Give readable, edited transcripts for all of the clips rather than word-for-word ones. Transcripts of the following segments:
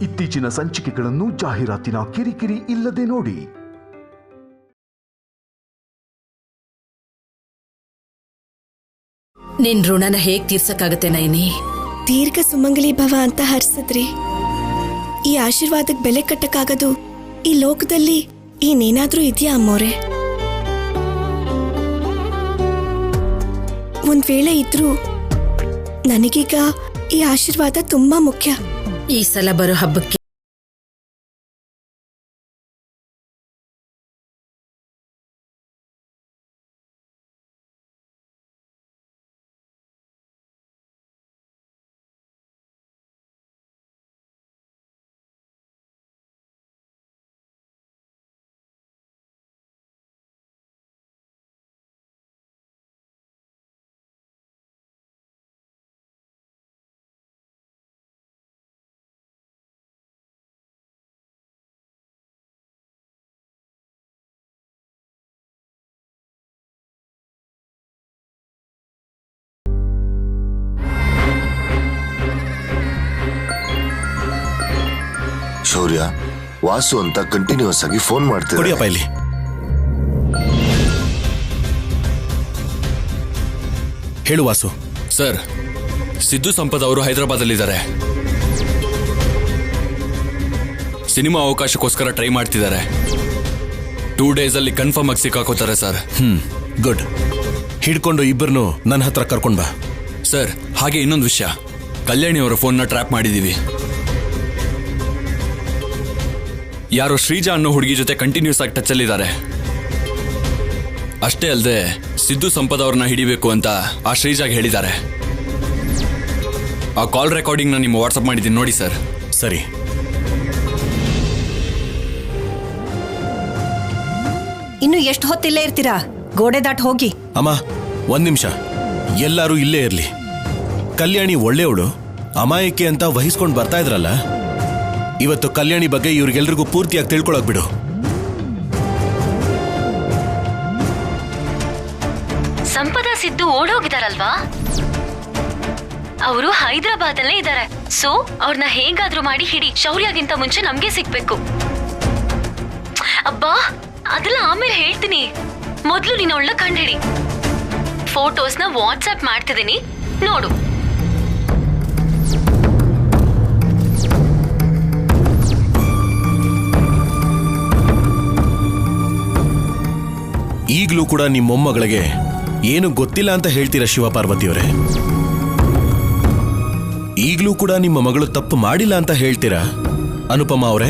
ಇತ್ತೀಚಿನ ಸಂಚಿಕೆಗಳನ್ನು ಜಾಹೀರಾತಿನ ಕಿರಿಕಿರಿ ಇಲ್ಲದೆ ನೋಡಿ. ನಿನ್ ಋಣನ ಹೇಗ್ ತೀರ್ಸಕ್ಕಾಗತ್ತೆ ನೈನಿ? ದೀರ್ಘ ಸುಮಂಗಲಿ ಭವ ಅಂತ ಹರಿಸಿದ್ರಿ. ಈ ಆಶೀರ್ವಾದಕ್ಕೆ ಬೆಲೆ ಕಟ್ಟಕ್ಕಾಗದು ಈ ಲೋಕದಲ್ಲಿ ಇನ್ನೇನಾದ್ರೂ ಇದೆಯಾ ಅಮ್ಮೋರೆ? ಒಂದ್ ವೇಳೆ ಇದ್ರೂ ನನಗೀಗ ಈ ಆಶೀರ್ವಾದ ತುಂಬಾ ಮುಖ್ಯ. ಈ ಸಲ ಬರೋ ಹಬ್ಬಕ್ಕೆ ಶೌರ್ಯ, ವಾಸು ಅಂತ ಕಂಟಿನ್ಯೂಸ್ ಆಗಿ ಫೋನ್ ಮಾಡ್ತಿದ್ದೆ. ಇಲ್ಲಿ ಹೇಳು ವಾಸು. ಸರ್, ಸಿದ್ದು ಸಂಪತ್ ಅವರು ಹೈದರಾಬಾದಲ್ಲಿದ್ದಾರೆ. ಸಿನಿಮಾ ಅವಕಾಶಕ್ಕೋಸ್ಕರ ಟ್ರೈ ಮಾಡ್ತಿದ್ದಾರೆ. 2 days ಅಲ್ಲಿ ಕನ್ಫರ್ಮ್ ಆಗಿ ಸಿಕ್ಕಾಕೋತಾರೆ ಸರ್. ಗುಡ್. ಹಿಡ್ಕೊಂಡು ಇಬ್ಬರನ್ನು ನನ್ನ ಹತ್ರ ಕರ್ಕೊಂಡ್ ಬಾ. ಸರ್, ಹಾಗೆ ಇನ್ನೊಂದು ವಿಷಯ, ಕಲ್ಯಾಣಿ ಅವರ ಫೋನ್ನ ಟ್ರ್ಯಾಪ್ ಮಾಡಿದೀವಿ. ಯಾರೋ ಶ್ರೀಜಾ ಅನ್ನೋ ಹುಡುಗಿ ಜೊತೆ ಕಂಟಿನ್ಯೂಸ್ ಆಗಿ ಟಚ್ ಅಲ್ಲಿದ್ದಾರೆ. ಅಷ್ಟೇ ಅಲ್ಲದೆ ಸಿದ್ದು ಸಂಪತ್ ಅವ್ರನ್ನ ಹಿಡಿಬೇಕು ಅಂತ ಆ ಶ್ರೀಜಾಗ್ ಹೇಳಿದ್ದಾರೆ. ಆ ಕಾಲ್ ರೆಕಾರ್ಡಿಂಗ್ ನ ನಿಮ್ಮ ವಾಟ್ಸಪ್ ಮಾಡಿದ್ದೀನಿ, ನೋಡಿ ಸರ್. ಸರಿ. ಇನ್ನು ಎಷ್ಟು ಹೊತ್ತಿಲ್ಲೇ ಇರ್ತೀರಾ? ಗೋಡೆ ದಾಟ್ ಹೋಗಿ. ಅಮ್ಮ, 1 ನಿಮಿಷ. ಎಲ್ಲರೂ ಇಲ್ಲೇ ಇರ್ಲಿ. ಕಲ್ಯಾಣಿ ಒಳ್ಳೆಯವಳು, ಅಮಾಯಕ್ಕೆ ಅಂತ ವಹಿಸ್ಕೊಂಡು ಬರ್ತಾ ಇದ್ರಲ್ಲ, ಇವತ್ತು ಕಲ್ಯಾಣಿ ಬಗ್ಗೆ ಇವ್ರಿಗೆಲ್ರಿಗೂ ಪೂರ್ತಿಯಾಗಿ ತಿಳ್ಕೊಳಕ್ ಬಿಡು. ಸಂಪದ ಸಿದ್ದು ಓಡೋಗಿದಾರಲ್ವಾ? ಅವರು ಹೈದರಾಬಾದ್ ಅಲ್ಲೇ ಇದ್ದಾರೆ. ಸೊ ಅವ್ರನ್ನ ಹೇಗಾದ್ರೂ ಮಾಡಿ ಹಿಡಿ. ಶೌರ್ಯಗಿಂತ ಮುಂಚೆ ನಮ್ಗೆ ಸಿಗ್ಬೇಕು. ಅಬ್ಬಾ, ಅದೆಲ್ಲ ಆಮೇಲೆ ಹೇಳ್ತೀನಿ. ಮೊದ್ಲು ನೀನು ಅವಳ ಕಂಡು ಹಿಡಿ. ಫೋಟೋಸ್ನ ವಾಟ್ಸ್ಆಪ್ ಮಾಡ್ತಿದ್ದೀನಿ, ನೋಡು. ಈಗಲೂ ಕೂಡ ನಿಮ್ಮ ಮೊಮ್ಮಗಳಿಗೆ ಏನು ಗೊತ್ತಿಲ್ಲ ಅಂತ ಹೇಳ್ತೀರಾ ಶಿವಪಾರ್ವತಿಯವರೇ? ಈಗಲೂ ಕೂಡ ನಿಮ್ಮ ಮಗಳು ತಪ್ಪು ಮಾಡಿಲ್ಲ ಅಂತ ಹೇಳ್ತೀರಾ ಅನುಪಮ ಅವರೇ?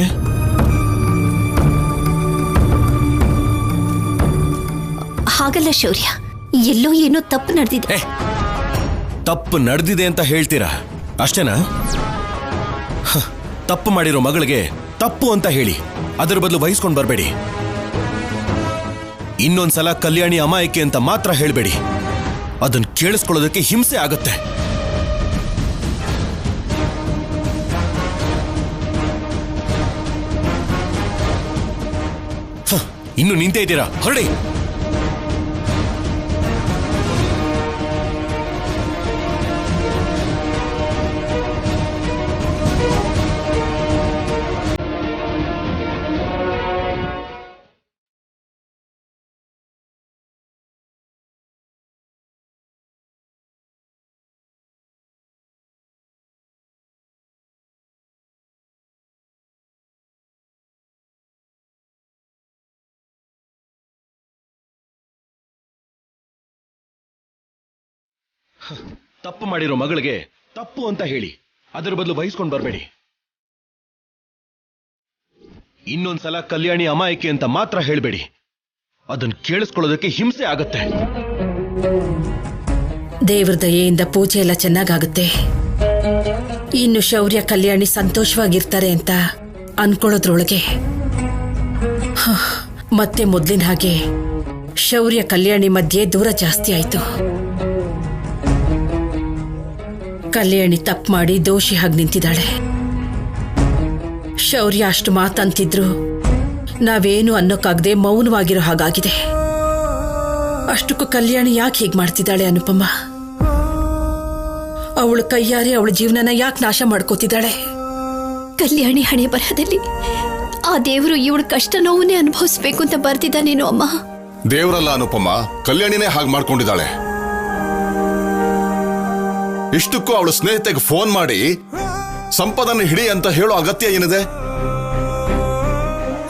ಹಾಗಲ್ಲ ಶೌರ್ಯ, ಎಲ್ಲೋ ಏನೋ ತಪ್ಪು ನಡೆದಿದೆ. ತಪ್ಪು ನಡೆದಿದೆ ಅಂತ ಹೇಳ್ತೀರಾ ಅಷ್ಟೇನಾ? ತಪ್ಪು ಮಾಡಿರೋ ಮಗಳಿಗೆ ತಪ್ಪು ಅಂತ ಹೇಳಿ, ಅದರ ಬದಲು ವಹಿಸ್ಕೊಂಡು ಬರಬೇಡಿ. ಇನ್ನೊಂದ್ಸಲ ಕಲ್ಯಾಣಿ ಅಮಾಯಕಿ ಅಂತ ಮಾತ್ರ ಹೇಳ್ಬೇಡಿ. ಅದನ್ನ ಕೇಳಿಸ್ಕೊಳ್ಳೋದಕ್ಕೆ ಹಿಂಸೆ ಆಗತ್ತೆ. ಇನ್ನು ನಿಂತೇ ಇದ್ದೀರಾ? ಹೊರಡಿ. ತಪ್ಪು ಮಾಡಿರೋ ಮಗಳಿಗೆ ತಪ್ಪು ಅಂತ ಹೇಳಿ, ಅದರ ಬದಲು ವಹಿಸ್ಕೊಂಡು ಬರಬೇಡಿ. ಇನ್ನೊಂದ್ಸಲ ಕಲ್ಯಾಣಿ ಅಮಾಯಕಿ ಅಂತ ಮಾತ್ರ ಹೇಳ್ಬೇಡಿ. ಅದನ್ನ ಕೇಳಿಸ್ಕೊಳ್ಳೋದಕ್ಕೆ ಹಿಂಸೆ ಆಗತ್ತೆ. ದೇವ್ರ ದಯೆಯಿಂದ ಪೂಜೆ ಎಲ್ಲ ಚೆನ್ನಾಗಾಗುತ್ತೆ. ಇನ್ನು ಶೌರ್ಯ ಕಲ್ಯಾಣಿ ಸಂತೋಷವಾಗಿರ್ತಾರೆ ಅಂತ ಅನ್ಕೊಳ್ಳೋದ್ರೊಳಗೆ ಮತ್ತೆ ಮೊದ್ಲಿನ ಹಾಗೆ ಶೌರ್ಯ ಕಲ್ಯಾಣಿ ಮಧ್ಯೆ ದೂರ ಜಾಸ್ತಿ ಆಯ್ತು. ಕಲ್ಯಾಣಿ ತಪ್ಪು ಮಾಡಿ ದೋಷಿ ಹಾಗೆ ನಿಂತಿದ್ದಾಳೆ. ಶೌರ್ಯ ಅಷ್ಟು ಮಾತಂತಿದ್ರು ನಾವೇನು ಅನ್ನೋಕ್ಕಾಗದೆ ಮೌನವಾಗಿರೋ ಹಾಗಾಗಿದೆ. ಅಷ್ಟಕ್ಕೂ ಕಲ್ಯಾಣಿ ಯಾಕೆ ಹೀಗೆ ಮಾಡ್ತಿದ್ದಾಳೆ ಅನುಪಮ? ಅವಳು ಕೈಯಾರೆ ಅವಳ ಜೀವನನ ಯಾಕೆ ನಾಶ ಮಾಡ್ಕೋತಿದ್ದಾಳೆ? ಕಲ್ಯಾಣಿ ಹಣೆ ಬರಹದಲ್ಲಿ ಆ ದೇವರು ಇವಳ ಕಷ್ಟ ನೋವನ್ನೇ ಅನುಭವಿಸ್ಬೇಕು ಅಂತ ಬರ್ತಿದ್ದಾನೇನೋ ಅಮ್ಮ. ದೇವರಲ್ಲ ಅನುಪಮ್ಮ, ಕಲ್ಯಾಣಿನೇ ಹಾಗೆ ಮಾಡ್ಕೊಂಡಿದ್ದಾಳೆ. ಇಷ್ಟಕ್ಕೂ ಅವಳು ಸ್ನೇಹಿತೆಗೆ ಫೋನ್ ಮಾಡಿ ಸಂಪದನ್ನು ಹಿಡಿ ಅಂತ ಹೇಳೋ ಅಗತ್ಯ ಏನಿದೆ?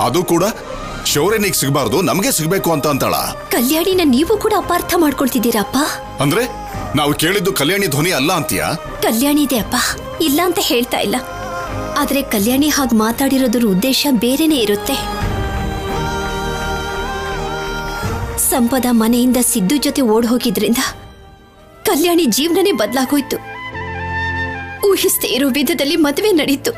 ಅದು ಕೂಡ ಶೌರ್ಯನಿಗೆ ಸಿಗಬಾರ್ದು, ನಮಗೆ ಸಿಗಬೇಕು ಅಂತ ಅಂತಾಳ. ಕಲ್ಯಾಣಿನ ನೀವು ಕೂಡ ಅಪಾರ್ಥ ಮಾಡ್ಕೊಳ್ತಿದ್ದೀರಪ್ಪ. ಅಂದ್ರೆ ನಾವು ಕೇಳಿದ್ದು ಕಲ್ಯಾಣಿ ಧ್ವನಿ ಅಲ್ಲ ಅಂತೀಯ? ಕಲ್ಯಾಣಿ ಇದೆ ಅಪ್ಪ, ಇಲ್ಲ ಅಂತ ಹೇಳ್ತಾ ಇಲ್ಲ. ಆದ್ರೆ ಕಲ್ಯಾಣಿ ಹಾಗೆ ಮಾತಾಡಿರೋದ್ರ ಉದ್ದೇಶ ಬೇರೆನೇ ಇರುತ್ತೆ. ಸಂಪದ ಮನೆಯಿಂದ ಸಿದ್ದು ಜೊತೆ ಓಡ್ ಹೋಗಿದ್ರಿಂದ ಕಲ್ಯಾಣಿ ಜೀವನನೇ ಬದಲಾಗೋಯ್ತು. ಊಹಿಸ್ತೇ ಇರೋ ವಿಧದಲ್ಲಿ ಮದುವೆ ನಡೀತು.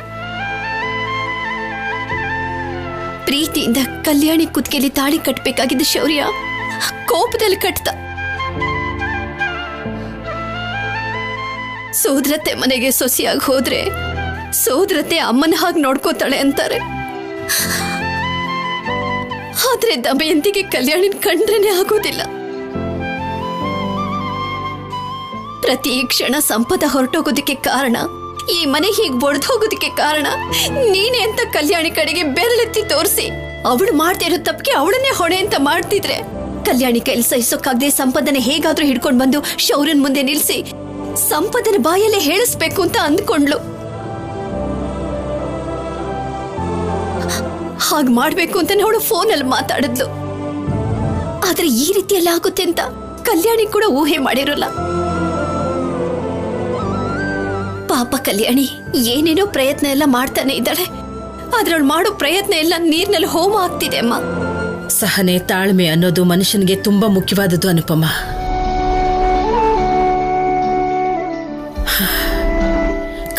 ಪ್ರೀತಿಯಿಂದ ಕಲ್ಯಾಣಿ ಕುತ್ತಿಗೆಯಲ್ಲಿ ತಾಳಿ ಕಟ್ಟಬೇಕಾಗಿದ್ದ ಶೌರ್ಯ ಕೋಪದಲ್ಲಿ ಕಟ್ತ. ಸೋದರತೆ ಮನೆಗೆ ಸೊಸೆಯಾಗಿ ಹೋದ್ರೆ ಸೋದರತೆ ಅಮ್ಮನ ಹಾಗೆ ನೋಡ್ಕೋತಾಳೆ ಅಂತಾರೆ. ಆದ್ರೆ ದಮಯಂತಿಗೆ ಕಲ್ಯಾಣಿನ ಕಂಡ್ರೇನೆ ಆಗೋದಿಲ್ಲ. ಪ್ರತಿ ಕ್ಷಣ ಸಂಪದ ಹೊರಟೋಗೋದಕ್ಕೆ ಕಾರಣ, ಈ ಮನೆ ಹೀಗೆ ಒಡೆದು ಹೋಗೋದಕ್ಕೆ ಕಾರಣ ನೀನೇ ಅಂತ ಕಲ್ಯಾಣಿ ಕಡೆಗೆ ಬೆರಳೆತ್ತಿ ತೋರಿಸಿ ಅವಳು ಮಾಡ್ತಾ ಇರೋ ತಪ್ಪಿಗೆ ಅವಳನ್ನೇ ಹೊಣೆ ಅಂತ ಮಾಡ್ತಿದ್ರೆ ಕಲ್ಯಾಣಿ ಕೈಲಿ ಸಹಿಸೋಕ್ಕಾಗದೆ ಸಂಪದನ ಹೇಗಾದ್ರೂ ಹಿಡ್ಕೊಂಡು ಬಂದು ಶೌರ್ಯನ್ ಮುಂದೆ ನಿಲ್ಸಿ ಸಂಪದನ ಬಾಯಲ್ಲೇ ಹೇಳಿಸ್ಬೇಕು ಅಂತ ಅಂದ್ಕೊಂಡ್ಲು. ಹಾಗೆ ಮಾಡ್ಬೇಕು ಅಂತ ಅವಳು ಫೋನಲ್ಲಿ ಮಾತಾಡಿದ್ಲು. ಆದ್ರೆ ಈ ರೀತಿಯೆಲ್ಲ ಆಗುತ್ತೆ ಅಂತ ಕಲ್ಯಾಣಿ ಕೂಡ ಊಹೆ ಮಾಡಿರೋಲ್ಲ. ಪಾಪ ಕಲ್ಯಾಣಿ ಏನೇನೋ ಪ್ರಯತ್ನ ಎಲ್ಲ ಮಾಡ್ತಾನೆ ಇದ್ದಾಳೆ. ಆದ್ರೆ ಅವಳು ಮಾಡೋ ಪ್ರಯತ್ನ ಎಲ್ಲ ನೀರ್ನಲ್ಲಿ ಹೋಮ ಆಗ್ತಿದೆ ಅಮ್ಮ. ಸಹನೆ, ತಾಳ್ಮೆ ಅನ್ನೋದು ಮನುಷ್ಯನಿಗೆ ತುಂಬಾ ಮುಖ್ಯವಾದದ್ದು ಅನುಪಮ.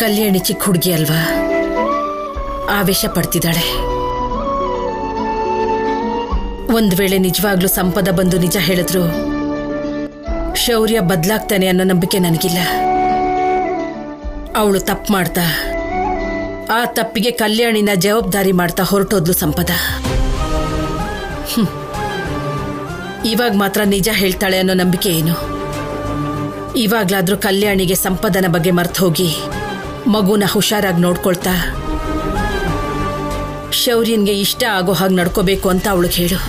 ಕಲ್ಯಾಣಿ ಚಿಕ್ಕ ಹುಡುಗಿ ಅಲ್ವಾ, ಆವೇಶ ಪಡ್ತಿದ್ದಾಳೆ. ಒಂದ್ ವೇಳೆ ನಿಜವಾಗ್ಲೂ ಸಂಪದ ಬಂದು ನಿಜ ಹೇಳಿದ್ರು ಶೌರ್ಯ ಬದಲಾಗ್ತಾನೆ ಅನ್ನೋ ನಂಬಿಕೆ ನನಗಿಲ್ಲ. ಅವಳು ತಪ್ಪು ಮಾಡ್ತಾ ಆ ತಪ್ಪಿಗೆ ಕಲ್ಯಾಣಿನ ಜವಾಬ್ದಾರಿ ಮಾಡ್ತಾ ಹೊರಟೋದ್ಲು ಸಂಪದ. ಇವಾಗ ಮಾತ್ರ ನಿಜ ಹೇಳ್ತಾಳೆ ಅನ್ನೋ ನಂಬಿಕೆ ಏನು? ಇವಾಗ್ಲಾದ್ರೂ ಕಲ್ಯಾಣಿಗೆ ಸಂಪದನ ಬಗ್ಗೆ ಮರ್ತು ಹೋಗಿ ಮಗುನ ಹುಷಾರಾಗಿ ನೋಡ್ಕೊಳ್ತಾ ಶೌರ್ಯನ್ಗೆ ಇಷ್ಟ ಆಗೋ ಹಾಗೆ ನಡ್ಕೋಬೇಕು ಅಂತ ಅವಳಿಗೆ ಹೇಳು.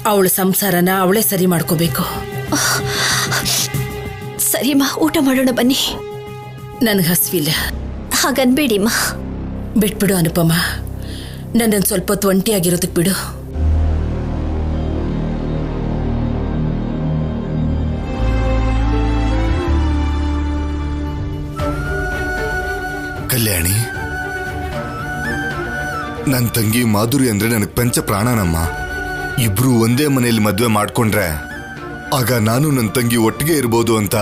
ಅವಳ ಸಂಸಾರನ ಅವಳೇ ಸರಿ ಮಾಡ್ಕೋಬೇಕು. ಸರಿಮ್ಮ, ಊಟ ಮಾಡೋಣ ಬನ್ನಿ. ನನ್ಗೆ ಹಸ್ವಿಲ್ಲ. ಹಾಗನ್ಬೇಡಿಮ್ಮ. ಬಿಟ್ಬಿಡು ಅನುಪಮ, ನನ್ನನ್ನು ಸ್ವಲ್ಪ ಹೊತ್ತು ಒಂಟಿಯಾಗಿರೋದಕ್ಕೆ ಬಿಡು. ಕಲ್ಯಾಣಿ, ನನ್ನ ತಂಗಿ ಮಾಧುರಿ ಅಂದ್ರೆ ನನಗೆ ಪಂಚ ಪ್ರಾಣನಮ್ಮ. ಇಬ್ರು ಒಂದೇ ಮನೆಯಲ್ಲಿ ಮದ್ವೆ ಮಾಡ್ಕೊಂಡ್ರೆ ಆಗ ನಾನು ನನ್ನ ತಂಗಿ ಒಟ್ಟಿಗೆ ಇರ್ಬೋದು ಅಂತ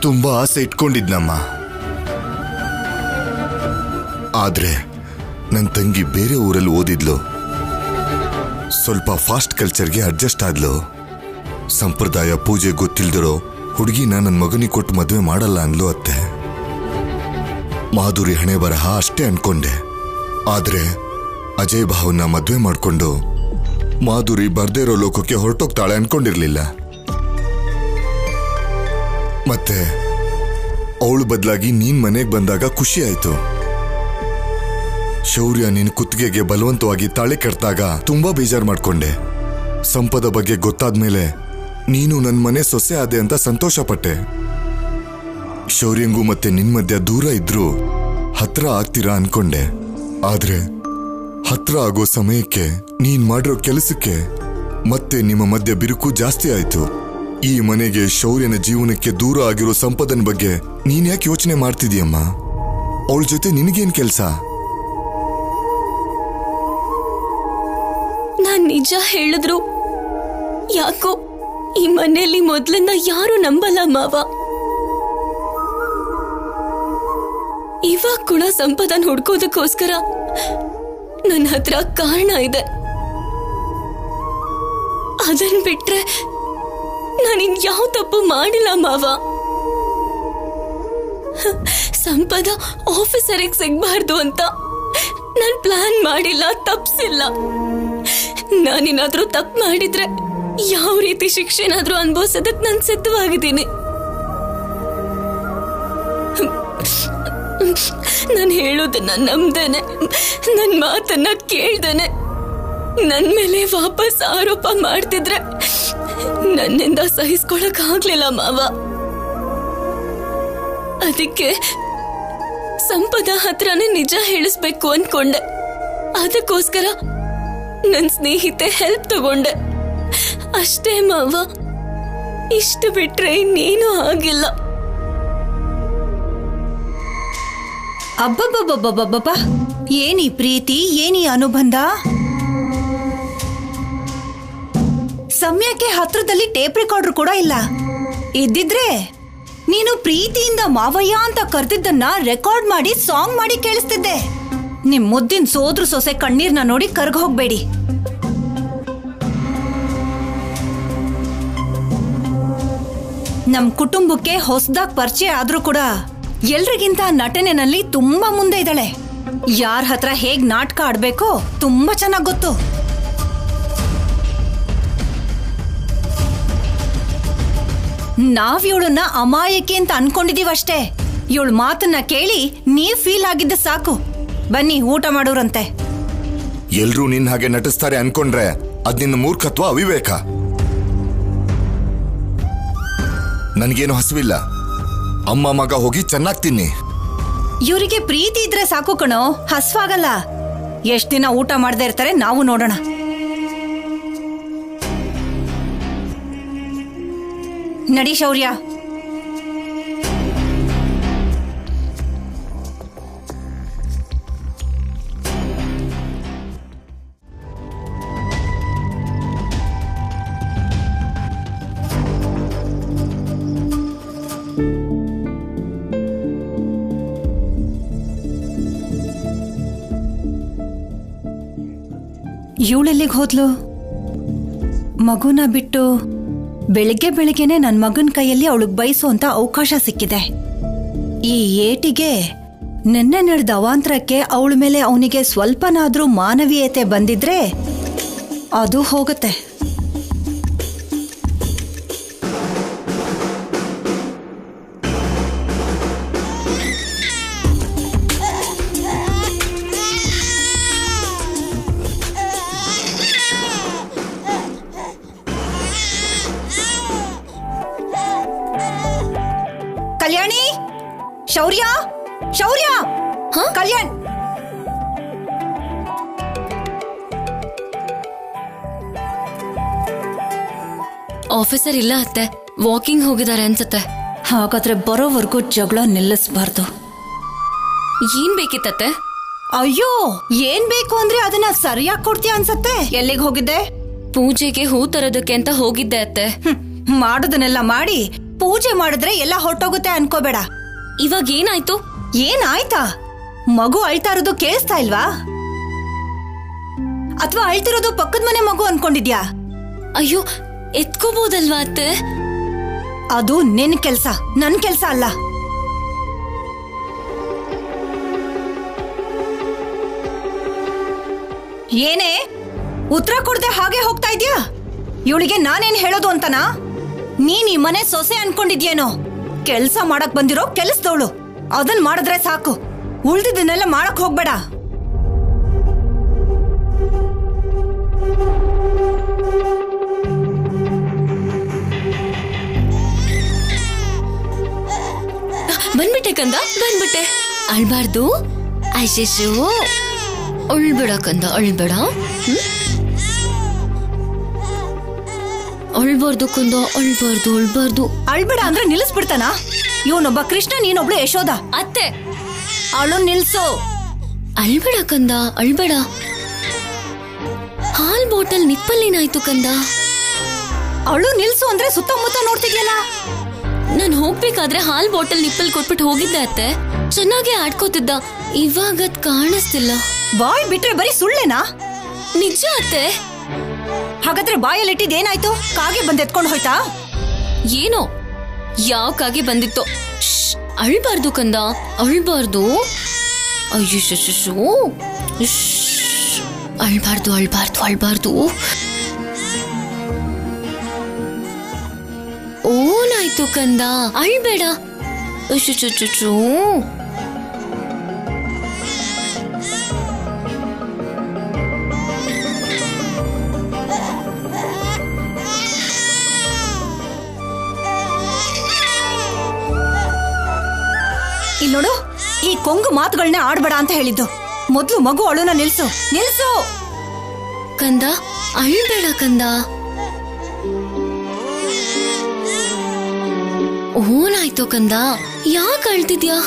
ತುಂಬಾ ಆಸೆ ಇಟ್ಕೊಂಡಿದ್ನಮ್ಮ. ಆದ್ರೆ ನನ್ನ ತಂಗಿ ಬೇರೆ ಊರಲ್ಲಿ ಓದಿದ್ಲು. ಸ್ವಲ್ಪ ಫಾಸ್ಟ್ ಕಲ್ಚರ್ಗೆ ಅಡ್ಜಸ್ಟ್ ಆದ್ಲು. ಸಂಪ್ರದಾಯ ಪೂಜೆ ಗೊತ್ತಿಲ್ದಿರೋ ಹುಡುಗಿನ ನನ್ನ ಮಗನಿಗೆ ಕೊಟ್ಟು ಮದುವೆ ಮಾಡಲ್ಲ ಅಂದ್ಲು ಅತ್ತೆ. ಮಾಧುರಿ ಹಣೆ ಬರಹ ಅಷ್ಟೇ ಅನ್ಕೊಂಡೆ. ಆದ್ರೆ ಅಜಯ್ ಭಾವನ್ನ ಮದ್ವೆ ಮಾಡ್ಕೊಂಡು ಮಾಧುರಿ ಬರ್ದೇ ಇರೋ ಲೋಕಕ್ಕೆ ಹೊರಟೋಗ್ತಾಳೆ ಅನ್ಕೊಂಡಿರ್ಲಿಲ್ಲ. ಮತ್ತೆ ಅವಳು ಬದಲಾಗಿ ನೀನ್ ಮನೆಗೆ ಬಂದಾಗ ಖುಷಿ ಆಯ್ತು. ಶೌರ್ಯ ನಿನ್ ಕುತ್ತಿಗೆಗೆ ಬಲವಂತವಾಗಿ ತಾಳಿ ಕಟ್ಟಾಗ ತುಂಬಾ ಬೇಜಾರು ಮಾಡ್ಕೊಂಡೆ. ಸಂಪದ ಬಗ್ಗೆ ಗೊತ್ತಾದ್ಮೇಲೆ ನೀನು ನನ್ನ ಮನೆ ಸೊಸೆ ಆದೆ ಅಂತ ಸಂತೋಷ ಪಟ್ಟೆ. ಶೌರ್ಯಂಗೂ ಮತ್ತೆ ನಿನ್ ಮಧ್ಯ ದೂರ ಇದ್ರೂ ಹತ್ರ ಆಗ್ತೀರಾ ಅನ್ಕೊಂಡೆ. ಆದ್ರೆ ಹತ್ರ ಆಗೋ ಸಮಯಕ್ಕೆ ನೀನ್ ಮಾಡಿರೋ ಕೆಲಸಕ್ಕೆ ಮತ್ತೆ ನಿಮ್ಮ ಮಧ್ಯ ಬಿರುಕು ಜಾಸ್ತಿ ಆಯ್ತು. ಈ ಮನೆಗೆ ಶೌರ್ಯನ ಜೀವನಕ್ಕೆ ದೂರ ಆಗಿರೋ ಸಂಪದನ ಬಗ್ಗೆ ನೀನ್ ಯಾಕೆ ಯೋಚನೆ ಮಾಡ್ತಿದೀಯಮ್ಮ? ಅವಳ ಜೊತೆ ನಿನಗೇನ್ ಕೆಲ್ಸ? ನಾನ್ ನಿಜ ಹೇಳಿದ್ರು ಯಾಕೋ ಈ ಮನೆಯಲ್ಲಿ ಮೊದ್ಲಿಂದ ಯಾರು ನಂಬಲ್ಲ ಮಾವ. ಇವಾಗ ಕೂಡ ಸಂಪದನ್ ಹುಡ್ಕೋದಕ್ಕೋಸ್ಕರ ನನ್ನ ಹತ್ರ ಕಾರಣ ಇದೆ. ಅದನ್ ಬಿಟ್ರೆ ನಾನಿನ್ ಯಾವ ತಪ್ಪು ಮಾಡಿಲ್ಲ ಮಾವ. ಸಂಪದ ಆಫೀಸರಿಗೆ ಸಿಗ್ಬಾರ್ದು ಅಂತ ನಾನ್ ಪ್ಲಾನ್ ಮಾಡಿಲ್ಲ, ತಪ್ಸಿಲ್ಲ. ನಾನೇನಾದ್ರೂ ತಪ್ಪು ಮಾಡಿದ್ರೆ ಯಾವ ರೀತಿ ಶಿಕ್ಷೆನಾದ್ರೂ ಅನುಭವಿಸೋದಕ್ಕೆ ನಾನು ಸಿದ್ಧವಾಗಿದ್ದೀನಿ. ನಾನು ಹೇಳೋದನ್ನ ನಂಬ್ದೇನೆ, ನನ್ನ ಮಾತನ್ನ ಕೇಳ್ದೇನೆ ನನ್ ಮೇಲೆ ವಾಪಸ್ ಆರೋಪ ಮಾಡ್ತಿದ್ರೆ ನನ್ನಿಂದ ಸಹಿಸ್ಕೊಳಕ್ ಆಗ್ಲಿಲ್ಲ ಮಾವ. ಅದಕ್ಕೆ ಸಂಪದ ಹತ್ರನೇ ನಿಜ ಹೇಳಿಸ್ಬೇಕು ಅನ್ಕೊಂಡೆ. ಅದಕ್ಕೋಸ್ಕರ ನನ್ ಸ್ನೇಹಿತೆ ಹೆಲ್ಪ್ ತಗೊಂಡೆ ಅಷ್ಟೇ ಮಾವ. ಇಷ್ಟು ಬಿಟ್ರೆ ಇನ್ನೇನು ಆಗಿಲ್ಲ. ಅಬ್ಬಬ್ಬಬ್ಬಬ್ಬಬ್ಬ, ಏನಿ ಪ್ರೀತಿ, ಏನಿ ಅನುಬಂಧ. ಸಮಯಕ್ಕೆ ಹತ್ರದಲ್ಲಿ ಟೇಪ್ ರೆಕಾರ್ಡರ್ ಕೂಡ ಇಲ್ಲ. ಇದ್ದಿದ್ರೆ ನೀನು ಪ್ರೀತಿಯಿಂದ ಮಾವಯ್ಯ ಅಂತ ಕರೆದಿದ್ದನ್ನ ರೆಕಾರ್ಡ್ ಮಾಡಿ ಸಾಂಗ್ ಮಾಡಿ ಕೇಳಿಸ್ತಿದ್ದೆ. ನಿಮ್ ಮುದ್ದಿನ ಸೋದ್ರ ಸೊಸೆ ಕಣ್ಣೀರ್ನ ನೋಡಿ ಕರ್ಗ ಹೋಗ್ಬೇಡಿ. ನಮ್ ಕುಟುಂಬಕ್ಕೆ ಹೊಸದಾಗಿ ಪರಿಚಯ ಆದ್ರೂ ಕೂಡ ಎಲ್ರಿಗಿಂತ ನಟನೆನಲ್ಲಿ ತುಂಬಾ ಮುಂದೆ ಇದ್ದಾಳೆ. ಯಾರ ಹತ್ರ ಹೇಗ್ ನಾಟಕ ಆಡ್ಬೇಕೋ ತುಂಬಾ ಚೆನ್ನಾಗ್ ಗೊತ್ತು. ನಾವ್ ಇವಳನ್ನ ಅಮಾಯಕಿ ಅಂತ ಅನ್ಕೊಂಡಿದೀವಷ್ಟೇ. ಇವಳ ಮಾತನ್ನ ಕೇಳಿ ನೀವ್ ಫೀಲ್ ಆಗಿದ್ದ ಸಾಕು. ಬನ್ನಿ ಊಟ ಮಾಡೋರಂತೆ. ಎಲ್ರೂ ನಿನ್ ಹಾಗೆ ನಟಿಸ್ತಾರೆ ಅನ್ಕೊಂಡ್ರೆ ಅದ್ ನಿನ್ನ ಮೂರ್ಖತ್ವ, ಅವಿವೇಕ. ನನ್ಗೇನು ಹಸುವಿಲ್ಲ. ಅಮ್ಮ ಮಗ ಹೋಗಿ ಚೆನ್ನಾಗ್ ತಿನ್ನಿ. ಇವರಿಗೆ ಪ್ರೀತಿ ಇದ್ರೆ ಸಾಕು ಕಣೋ, ಹಸ್ವಾಗಲ್ಲ. ಎಷ್ಟ್ ದಿನ ಊಟ ಮಾಡದೇ ಇರ್ತಾರೆ ನಾವು ನೋಡೋಣ. ನಡಿ ಶೌರ್ಯ. ಇವಳೆಲ್ಲಿಗೆ ಹೋದ್ಲು? ಮಗುನ ಬಿಟ್ಟು ಬೆಳಿಗ್ಗೆ ಬೆಳಿಗ್ಗೆನೆ ನನ್ನ ಮಗನ ಕೈಯಲ್ಲಿ ಅವಳಿಗೆ ಬಯಸುವಂತ ಅವಕಾಶ ಸಿಕ್ಕಿದೆ. ಈ ಏಟಿಗೆ ನಿನ್ನೆ ನಡೆದ ಅವಾಂತರಕ್ಕೆ ಅವಳ ಮೇಲೆ ಅವನಿಗೆ ಸ್ವಲ್ಪನಾದ್ರೂ ಮಾನವೀಯತೆ ಬಂದಿದ್ರೆ ಅದು ಹೋಗುತ್ತೆ. ಕಲ್ಯಾಣಿ, ಶೌರ್ಯ, ಶೌರ್ಯ, ಕಲ್ಯಾಣ್. ಆಫೀಸರ್ ಇಲ್ಲ ಅತ್ತೆ, ವಾಕಿಂಗ್ ಹೋಗಿದ್ದಾರೆ ಅನ್ಸತ್ತೆ. ಹಾಗಾದ್ರೆ ಬರೋವರೆಗೂ ಜಗಳ ನಿಲ್ಲಿಸಬಾರ್ದು. ಏನ್ ಬೇಕಿತ್ತತ್ತೆ? ಅಯ್ಯೋ, ಏನ್ ಬೇಕು ಅಂದ್ರೆ ಅದನ್ನ ಸರಿಯಾಗಿ ಕೊಡ್ತೀಯ ಅನ್ಸತ್ತೆ. ಎಲ್ಲಿಗೆ ಹೋಗಿದ್ದೆ? ಪೂಜೆಗೆ ಹೂ ತರೋದಕ್ಕೆ ಅಂತ ಹೋಗಿದ್ದೆ ಅತ್ತೆ. ಮಾಡೋದನ್ನೆಲ್ಲ ಮಾಡಿ ಪೂಜೆ ಮಾಡಿದ್ರೆ ಎಲ್ಲ ಹೊರಟೋಗುತ್ತೆ ಅನ್ಕೋಬೇಡ. ಇವಾಗ ಏನಾಯ್ತು? ಏನಾಯ್ತಾ? ಮಗು ಅಳ್ತಾ ಇರೋದು ಕೇಳಿಸ್ತಾ ಇಲ್ವಾ? ಅಥವಾ ಅಳ್ತಿರೋದು ಪಕ್ಕದ ಮನೆ ಮಗು ಅನ್ಕೊಂಡಿದ್ಯಾ? ಅಯ್ಯೋ, ಎತ್ಕೋಬಹುದಲ್ವಾ ಅತ್ತೆ? ಅದು ನಿನ್ ಕೆಲ್ಸ, ನನ್ ಕೆಲ್ಸ ಅಲ್ಲ. ಏನೇ ಉತ್ತರ ಕೊಡದೆ ಹಾಗೆ ಹೋಗ್ತಾ ಇದ್ಯಾ? ಇವಳಿಗೆ ನಾನೇನ್ ಹೇಳೋದು ಅಂತನಾ? ನೀನ್ ಈ ಮನೆ ಸೊಸೆ ಅನ್ಕೊಂಡಿದ್ಯೇನೋ? ಕೆಲ್ಸ ಮಾಡಕ್ ಬಂದಿರೋ ಕೆಲಸದವಳು. ಅದನ್ ಮಾಡಿದ್ರೆ ಸಾಕು, ಉಳ್ದಿದ್ದನ್ನೆಲ್ಲ ಮಾಡಕ್ ಹೋಗ್ಬೇಡ. ಬಂದ್ಬಿಟ್ಟೆ ಕಂದ, ಬಂದ್ಬಿಟ್ಟೆ. ಅಳ್ಬಾರ್ದು ಆಶಿಶು, ಅಳ್ಬೇಡ ಕಂದ, ಅಳ್ಬೇಡ. ಅಳ್ಬಾರ್ದು ಕಂದ, ಅಳ್ಬಾರ್ದು, ಅಳ್ಬಾರ್ದು. ಅಳ್ಬೇಡ ಅಂದ್ರೆ ನಿಲ್ಲಿಸ್ಬಿಡ್ತಾನ? ಇವನೊಬ್ಬ ಕೃಷ್ಣ, ನೀನೊಬ್ಳು ಯಶೋದ. ಅತ್ತೆ, ಅಳು ನಿಲ್ಸು. ಅಳ್ಬೇಡ ಕಂದ, ಅಳ್ಬೇಡ. ಹಾಲ್ ಬಾಟಲ್ ನಿಪ್ಪಲ್ಲೇನಾಯ್ತು ಕಂದ? ಅಳು ನಿಲ್ಸು ಅಂದ್ರೆ ಸುತ್ತಮುತ್ತ ನೋಡ್ತಿದ್ಯಲ್ಲ. ನಾನು ಹೋಗ್ಬೇಕಾದ್ರೆ ಹಾಲ್ ಬಾಟಲ್ ನಿಪ್ಪಲ್ ಕೊಟ್ಬಿಟ್ಟು ಹೋಗಿದ್ದೆ ಅತ್ತೆ. ಚೆನ್ನಾಗಿ ಆಡ್ಕೋತಿದ್ದ, ಇವಾಗದ್ ಕಾಣಿಸ್ತಿಲ್ಲ. ಬಾಯ್ ಬಿಟ್ರೆ ಬರೀ ಸುಳ್ಳೇನಾ? ನಿಜ ಅತ್ತೆ. ಹಾಗಾದ್ರೆ ಬಾಯಲ್ಲಿಟ್ಟಿದ್ದೇನಾಯ್ತು? ಕಾಗೆ ಬಂದ್ ಎತ್ಕೊಂಡು ಹೋಯ್ತಾ? ಏನೋ ಯಾವ ಕಾಗೆ ಬಂದಿತ್ತು. ಅಳ್ಬಾರ್ದು ಕಂದ, ಅಳ್ಬಾರ್ದು. ಅಯ್ಯೋ ಶಶು, ಅಳ್ಬಾರ್ದು, ಅಳ್ಬಾರ್ದು, ಅಳ್ಬಾರ್ದು. ಓನಾಯ್ತು ಕಂದ, ಅಳ್ಬೇಡ. ಚುಚು ಈ ಕೊಂಗು ಮಾತುಗಳನ್ನೇ ಆಡ್ಬೇಡ ಅಂತ ಹೇಳಿದ್ದು. ಮೊದ್ಲು ಮಗು ಅಳುನ ನಿಲ್ಸು ನಿಲ್ಸು. ಕಂದ ಅಳ್ಬೇಡ ಕಂದ. ಓನಾಯ್ತು ಕಂದ, ಯಾಕೆ ಅಳ್ತಿದ್ಯಾ?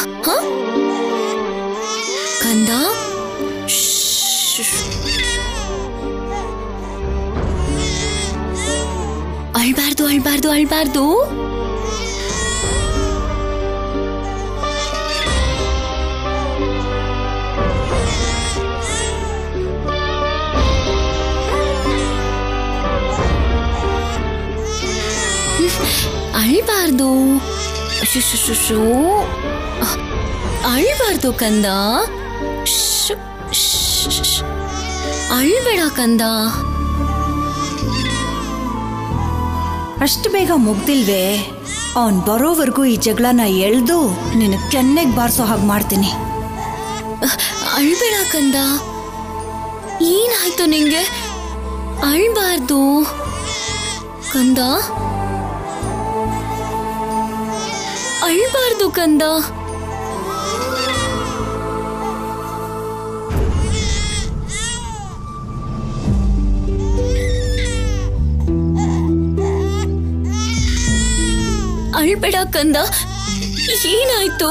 ಕಂದ ಅಳ್ಬಾರ್ದು ಅಳ್ಬಾರ್ದು ಅಳ್ಬಾರ್ದು. ಅಳ್ಬಾರ್ದು ಅಳ್ಬಾರ್ದು ಕಂದ. ಅಳ್ಬೇಡ ಕಂದ. ಅಷ್ಟು ಬೇಗ ಮುಗ್ದಿಲ್ವೇ? ಅವನ್ ಬರೋವರೆಗೂ ಈ ಜಗಳನ ಎಳ್ದು ನಿನ್ನ ಕೆನ್ನೆಗ್ ಬಾರ್ಸೋ ಹಾಗೆ ಮಾಡ್ತೀನಿ. ಅಳ್ಬೇಡ ಕಂದ. ಏನಾಯ್ತು ನಿಂಗೆ? ಅಳ್ಬಾರ್ದು ಕಂದ, ಅಳ್ಬಾರ್ದು ಕಂದ. ಅಳ್ಬೇಡ ಕಂದ. ಏನಾಯ್ತು?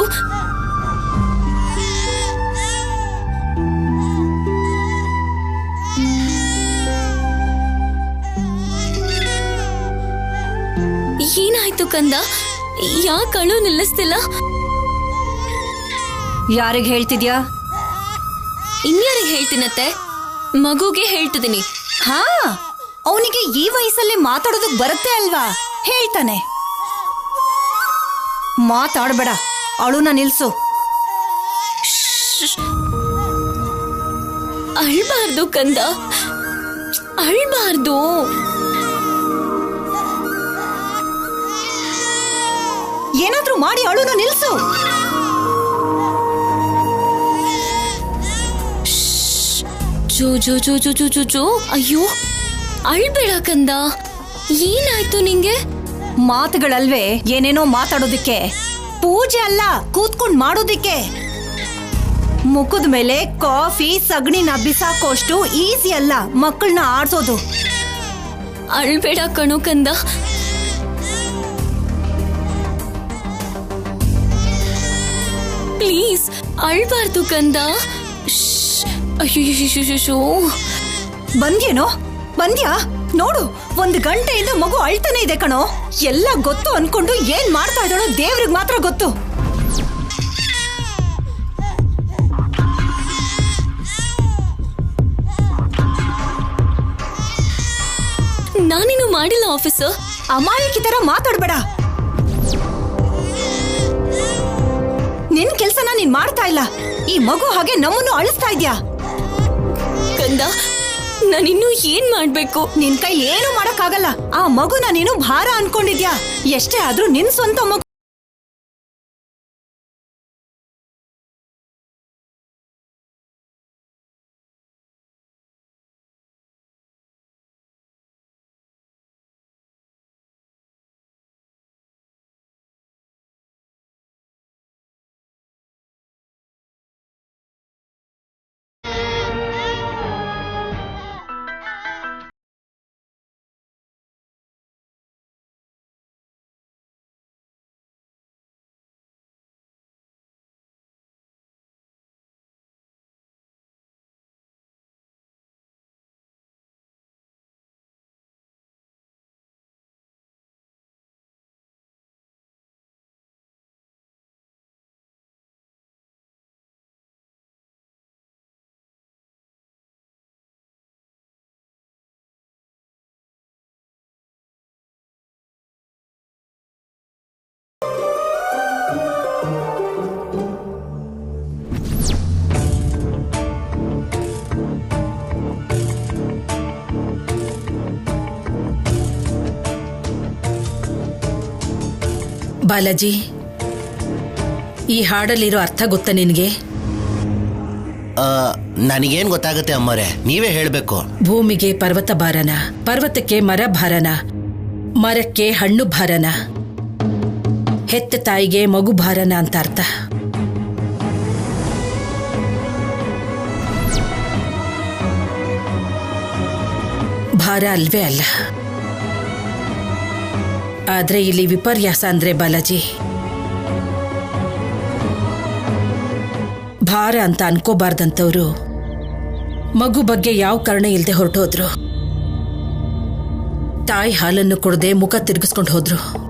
ಏನಾಯ್ತು ಕಂದ? ಯಾಕೆ ಅಳು ನಿಲ್ಲಿಸ್ತಿಲ್ಲ? ಯಾರಿಗೆ ಹೇಳ್ತಿದ್ಯಾ? ಇನ್ಯಾರಿಗೆ ಹೇಳ್ತೀನತ್ತೆ? ಮಗುಗೆ ಹೇಳ್ತಿದ್ದೀನಿ. ಹಾ, ಅವನಿಗೆ ಈ ವಯಸ್ಸಲ್ಲಿ ಮಾತಾಡೋದಕ್ ಬರುತ್ತೆ ಅಲ್ವಾ? ಹೇಳ್ತಾನೆ. ಮಾತಾಡ್ಬೇಡ, ಅಳುನ ನಿಲ್ಸು. ಅಳ್ಬಾರ್ದು ಕಂದ, ಅಳ್ಬಾರ್ದು. ಏನಾದ್ರೂ ಮಾಡಿ ಅಳುನ ನಿಲ್ಸು. ಜೋ ಜೋ ಜೋ ಜೋ ಜೋ ಜೋ ಜೋ. ಅಯ್ಯೋ ಅಳ್ಬೇಡ ಕಂದ. ಏನಾಯ್ತು ನಿಂಗೆ? ಮಾತುಗಳಲ್ವೇ ಏನೇನೋ ಮಾತಾಡೋದಿಕ್ಕೆ. ಪೂಜೆ ಅಲ್ಲ, ಕೂತ್ಕೊಂಡ್ ಮಾಡೋದಿಕ್ಕೆ. ಮುಖದ ಮೇಲೆ ಕಾಫಿ ಸಗಣಿನ ಬಿಸಾಕೋಷ್ಟು ಈಸಿ ಅಲ್ಲ ಮಕ್ಕಳನ್ನ ಆಡ್ಸೋದು. ಅಳ್ಬೇಡ ಕಣೋ ಕಂದ. ಪ್ಲೀಸ್ ಅಳ್ಬಾರ್ದು ಕಂದ. ಅಯ್ಯೋ ಬಂದ್ಯೇನೋ? ಬಂದ್ಯಾ? ನೋಡು, 1 ಗಂಟೆಯಿಂದ ಮಗು ಅಳ್ತಾನೆ ಇದೆ ಕಣೋ. ಎಲ್ಲ ಗೊತ್ತು ಅನ್ಕೊಂಡು ಏನ್ ಮಾಡ್ತಾ ಇದ್ದಾಳೋ ದೇವ್ರಿಗೆ ಮಾತ್ರ ಗೊತ್ತು. ನಾನೇನು ಮಾಡಿಲ್ಲ ಆಫೀಸರ್. ಅಮಾಯಕಿ ತರ ಮಾತಾಡ್ಬೇಡ. ನಿನ್ ಕೆಲ್ಸನ ನೀನ್ ಮಾಡ್ತಾ ಇಲ್ಲ. ಈ ಮಗು ಹಾಗೆ ನಮ್ಮನ್ನು ಅಳಿಸ್ತಾ ಇದ್ಯಾ ಕಂದ. ನಾನಿನ್ನು ಏನ್ ಮಾಡ್ಬೇಕು? ನಿನ್ ಕೈ ಏನು ಮಾಡಕ್ಕಾಗಲ್ಲ. ಆ ಮಗುನ ನೀನು ಭಾರ ಅನ್ಕೊಂಡಿದ್ಯಾ? ಎಷ್ಟೇ ಆದ್ರೂ ನಿನ್ ಸ್ವಂತ ಮಗು. ಬಾಲಾಜಿ, ಈ ಹಾಡಲ್ಲಿರೋ ಅರ್ಥ ಗೊತ್ತಾ ನಿನಗೆ? ನನಗೇನ್ ಗೊತ್ತಾಗುತ್ತೆ ಅಮ್ಮರೇ, ನೀವೇ ಹೇಳ್ಬೇಕು. ಭೂಮಿಗೆ ಪರ್ವತ ಭಾರನ, ಪರ್ವತಕ್ಕೆ ಮರ ಭಾರನ, ಮರಕ್ಕೆ ಹಣ್ಣು ಭಾರನ, ಹೆತ್ತ ತಾಯಿಗೆ ಮಗು ಭಾರನ ಅಂತ ಅರ್ಥ. ಭಾರ ಅಲ್ವೇ ಅಲ್ಲ. ಆದ್ರೆ ಇಲ್ಲಿ ವಿಪರ್ಯಾಸ ಅಂದ್ರೆ ಬಾಲಾಜಿ, ಭಾರ ಅಂತ ಅನ್ಕೋಬಾರ್ದಂತವ್ರು ಮಗು ಬಗ್ಗೆ ಯಾವ ಕಾರಣ ಇಲ್ಲದೆ ಹೊರಟೋದ್ರು. ತಾಯಿ ಹಾಲನ್ನು ಕೊಡದೆ ಮುಖ ತಿರುಗಿಸ್ಕೊಂಡು ಹೋದ್ರು.